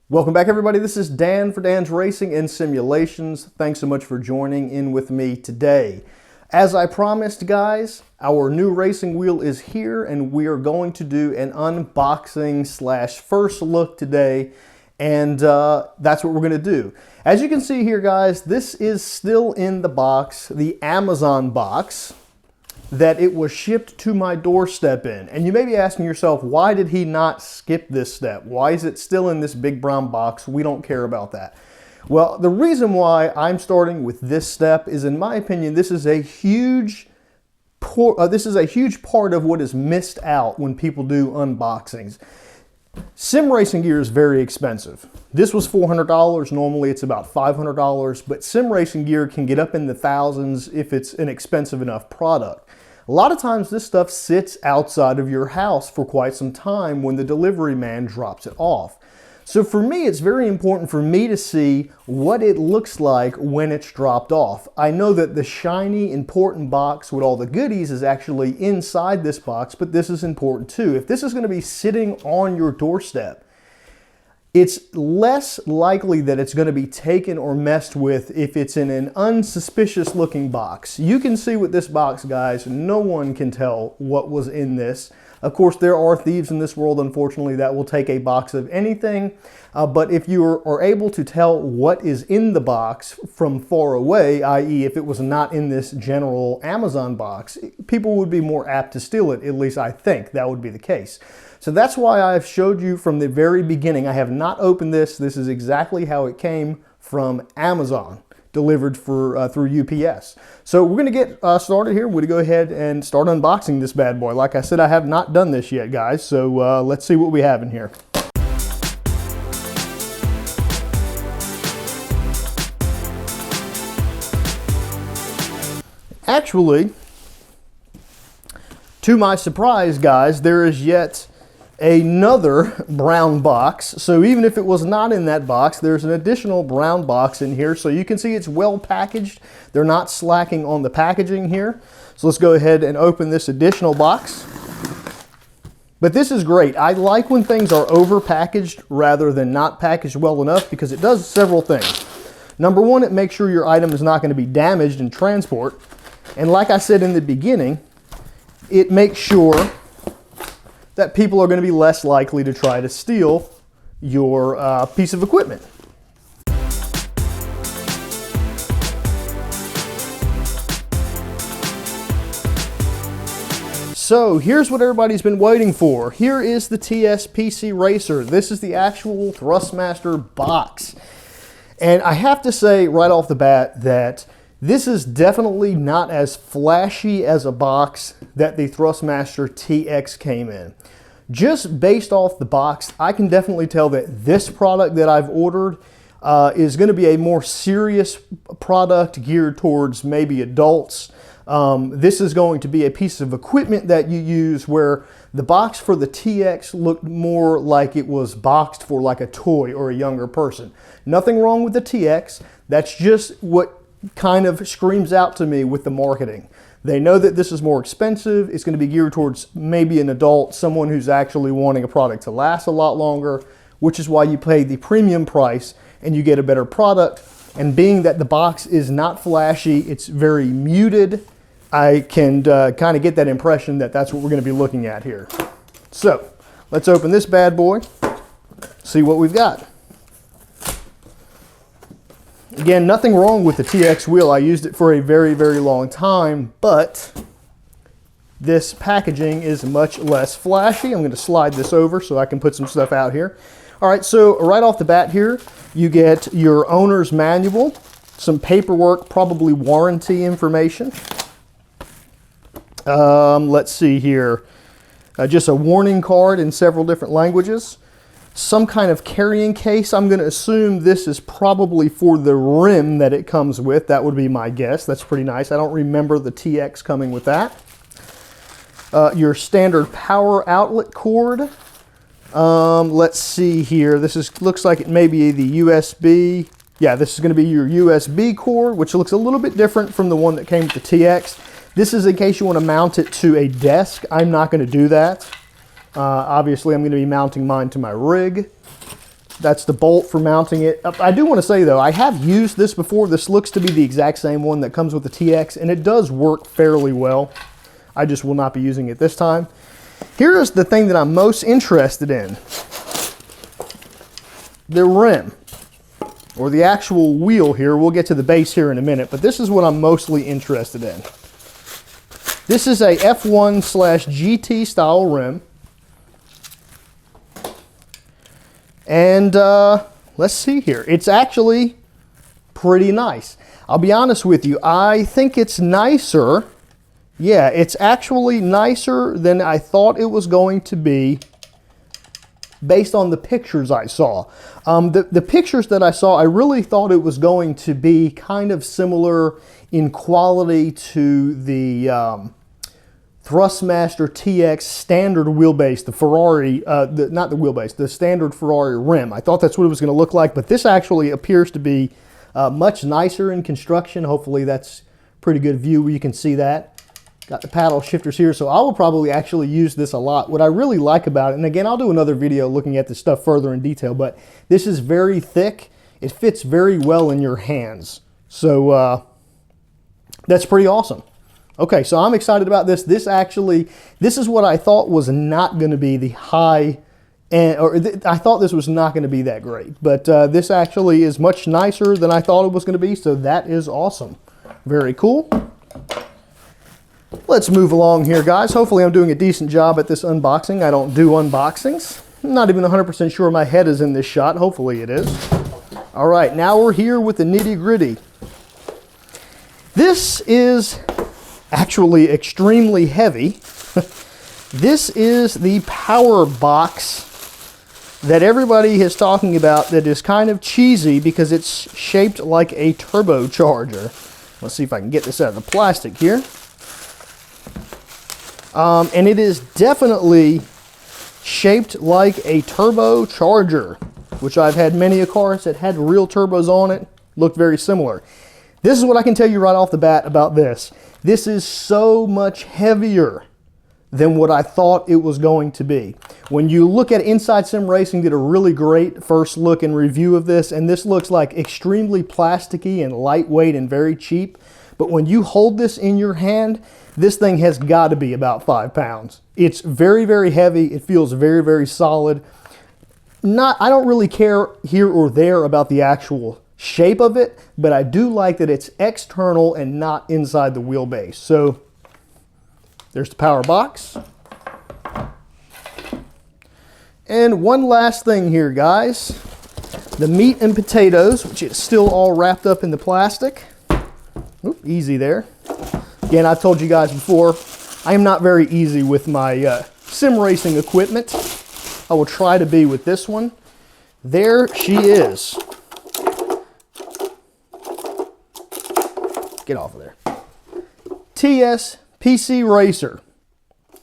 Welcome back, everybody. This is Dan for Dan's Racing and Simulations. Thanks so much for joining in with me today. As I promised, guys, our new racing wheel is here and we are going to do an unboxing slash first look today, and that's what we're going to do. As you can see here, guys, this is still in the box, the Amazon box that it was shipped to my doorstep in. And you may be asking yourself, why did he not skip this step? Why is it still in this big brown box? We don't care about that. Well, the reason why I'm starting with this step is, in my opinion, this is a huge part of what is missed out when people do unboxings. Sim racing gear is very expensive. This was $400. Normally it's about $500, but sim racing gear can get up in the thousands if it's an expensive enough product. A lot of times this stuff sits outside of your house for quite some time when the delivery man drops it off. So for me, it's very important for me to see what it looks like when it's dropped off. I know that the shiny, important box with all the goodies is actually inside this box, but this is important too. If this is going to be sitting on your doorstep, it's less likely that it's going to be taken or messed with if it's in an unsuspicious looking box. You can see with this box, guys, no one can tell what was in this. Of course, there are thieves in this world, unfortunately, that will take a box of anything. But if you are able to tell what is in the box from far away, i.e. if it was not in this general Amazon box, people would be more apt to steal it. At least I think that would be the case. So that's why I've showed you from the very beginning. I have not opened this. This is exactly how it came from Amazon, delivered through UPS. So we're going to get started here. We're going to go ahead and start unboxing this bad boy. Like I said, I have not done this yet, guys. So let's see what we have in here. Actually, to my surprise, guys, there is yet another brown box. So even if it was not in that box, there's an additional brown box in here. So you can see it's well packaged. They're not slacking on the packaging here. So let's go ahead and open this additional box. But this is great. I like when things are over packaged rather than not packaged well enough, because it does several things. Number one, it makes sure your item is not going to be damaged in transport. And like I said in the beginning, it makes sure that people are going to be less likely to try to steal your piece of equipment. So here's what everybody's been waiting for. Here is the TSPC Racer. This is the actual Thrustmaster box. And I have to say right off the bat that this is definitely not as flashy as a box that the Thrustmaster TX came in. Just based off the box, I can definitely tell that this product that I've ordered is going to be a more serious product geared towards maybe adults. This is going to be a piece of equipment that you use, where the box for the TX looked more like it was boxed for like a toy or a younger person. Nothing wrong with the TX. That's just what kind of screams out to me with the marketing. They know that this is more expensive. It's going to be geared towards maybe an adult, someone who's actually wanting a product to last a lot longer, which is why you pay the premium price and you get a better product. And being that the box is not flashy, it's very muted, I can kind of get that impression that that's what we're going to be looking at here. So let's open this bad boy, see what we've got. Again, nothing wrong with the TX wheel. I used it for a very, very long time, but this packaging is much less flashy. I'm going to slide this over so I can put some stuff out here. All right, so right off the bat here, you get your owner's manual, some paperwork, probably warranty information. Let's see here. Just a warning card in several different languages. Some kind of carrying case. I'm going to assume this is probably for the rim that it comes with. That would be my guess. That's pretty nice. I don't remember the TX coming with that. Your standard power outlet cord. Let's see here. Looks like it may be the USB. Yeah, this is going to be your USB cord, which looks a little bit different from the one that came with the TX. This is in case you want to mount it to a desk. I'm not going to do that. Obviously, I'm going to be mounting mine to my rig. That's the bolt for mounting it. I do want to say though, I have used this before. This looks to be the exact same one that comes with the TX, and it does work fairly well. I just will not be using it this time. Here is the thing that I'm most interested in. The rim, or the actual wheel here. We'll get to the base here in a minute, but this is what I'm mostly interested in. This is a F1/GT style rim. And let's see here. It's actually pretty nice. I'll be honest with you. I think it's nicer. Yeah, it's actually nicer than I thought it was going to be based on the pictures I saw. The pictures that I saw, I really thought it was going to be kind of similar in quality to the Thrustmaster TX standard wheelbase, the Ferrari, not the wheelbase, the standard Ferrari rim. I thought that's what it was going to look like, but this actually appears to be much nicer in construction. Hopefully that's pretty good view where you can see that. Got the paddle shifters here, so I will probably actually use this a lot. What I really like about it, and again, I'll do another video looking at this stuff further in detail, but this is very thick. It fits very well in your hands. So that's pretty awesome. Okay, so I'm excited about this. This is what I thought was not going to be the high end, I thought this was not going to be that great, but this actually is much nicer than I thought it was going to be, so that is awesome. Very cool. Let's move along here, guys. Hopefully I'm doing a decent job at this unboxing. I don't do unboxings. I'm not even 100% sure my head is in this shot. Hopefully it is. All right, now we're here with the nitty-gritty. This is actually extremely heavy. This is the power box that everybody is talking about that is kind of cheesy because it's shaped like a turbocharger. Let's see if I can get this out of the plastic here. And it is definitely shaped like a turbocharger, which I've had many a cars that had real turbos on it, looked very similar. This is what I can tell you right off the bat about this. This is so much heavier than what I thought it was going to be. When you look at Inside Sim Racing, did a really great first look and review of this, and this looks like extremely plasticky and lightweight and very cheap. But when you hold this in your hand, this thing has got to be about 5 pounds. It's very, very heavy. It feels very, very solid. I don't really care here or there about the actual shape of it, but I do like that it's external and not inside the wheelbase. So there's the power box. And one last thing here, guys. The meat and potatoes, which is still all wrapped up in the plastic. Oop, easy there. Again, I've told you guys before, I am not very easy with my sim racing equipment. I will try to be with this one. There she is. Get off of there. TS PC Racer.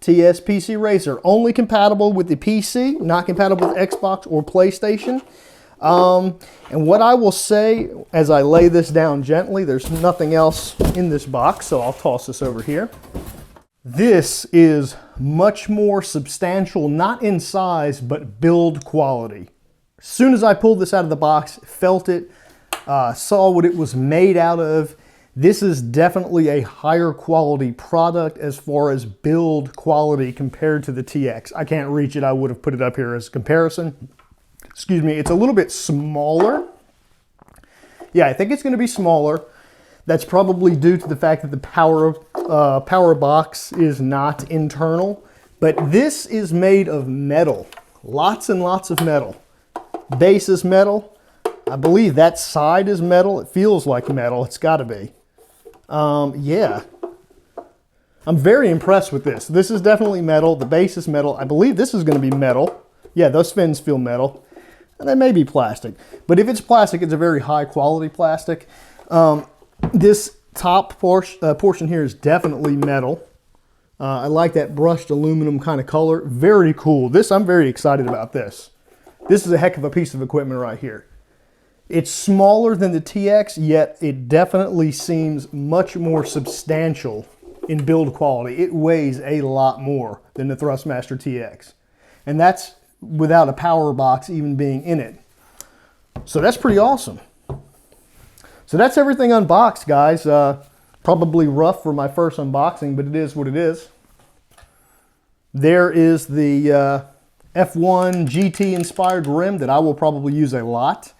TS PC Racer. Only compatible with the PC, not compatible with Xbox or PlayStation. And what I will say as I lay this down gently, there's nothing else in this box, so I'll toss this over here. This is much more substantial, not in size, but build quality. As soon as I pulled this out of the box, felt it, saw what it was made out of. This is definitely a higher quality product as far as build quality compared to the TX. I can't reach it. I would have put it up here as a comparison. Excuse me, it's a little bit smaller. Yeah, I think it's going to be smaller. That's probably due to the fact that the power box is not internal. But this is made of metal. Lots and lots of metal. Base is metal. I believe that side is metal. It feels like metal. It's got to be. Yeah. I'm very impressed with this. This is definitely metal. The base is metal. I believe this is going to be metal. Yeah, those fins feel metal. And they may be plastic. But if it's plastic, it's a very high quality plastic. This top portion here is definitely metal. I like that brushed aluminum kind of color. Very cool. I'm very excited about this. This is a heck of a piece of equipment right here. It's smaller than the TX, yet it definitely seems much more substantial in build quality. It weighs a lot more than the Thrustmaster TX. And that's without a power box even being in it. So that's pretty awesome. So that's everything unboxed, guys. Probably rough for my first unboxing, but it is what it is. There is the F1 GT inspired rim that I will probably use a lot.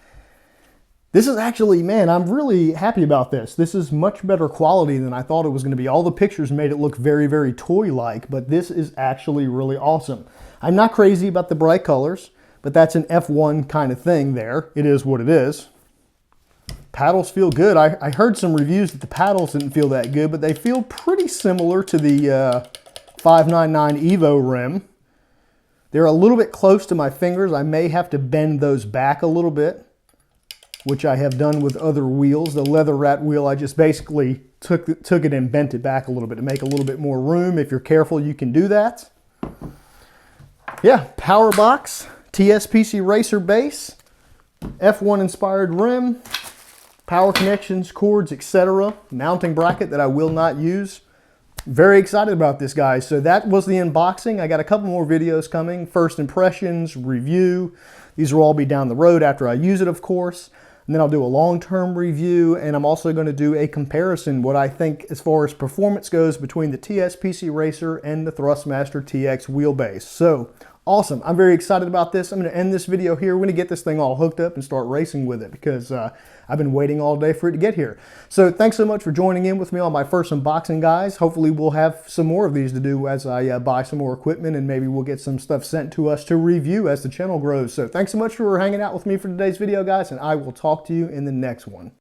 This is actually, man, I'm really happy about this. This is much better quality than I thought it was going to be. All the pictures made it look very, very toy-like, but this is actually really awesome. I'm not crazy about the bright colors, but that's an F1 kind of thing there. It is what it is. Paddles feel good. I heard some reviews that the paddles didn't feel that good, but they feel pretty similar to the 599 Evo rim. They're a little bit close to my fingers. I may have to bend those back a little bit, which I have done with other wheels. The leather rat wheel, I just basically took it and bent it back a little bit to make a little bit more room. If you're careful, you can do that. Yeah, power box, TSPC Racer base, F1 inspired rim, power connections, cords, etc. Mounting bracket that I will not use. Very excited about this, guys. So that was the unboxing. I got a couple more videos coming. First impressions, review. These will all be down the road after I use it, of course. And then I'll do a long-term review, and I'm also going to do a comparison, what I think as far as performance goes, between the TSPC Racer and the Thrustmaster TX wheelbase. So, awesome. I'm very excited about this. I'm going to end this video here. We're going to get this thing all hooked up and start racing with it because I've been waiting all day for it to get here. So thanks so much for joining in with me on my first unboxing, guys. Hopefully we'll have some more of these to do as I buy some more equipment, and maybe we'll get some stuff sent to us to review as the channel grows. So thanks so much for hanging out with me for today's video, guys, and I will talk to you in the next one.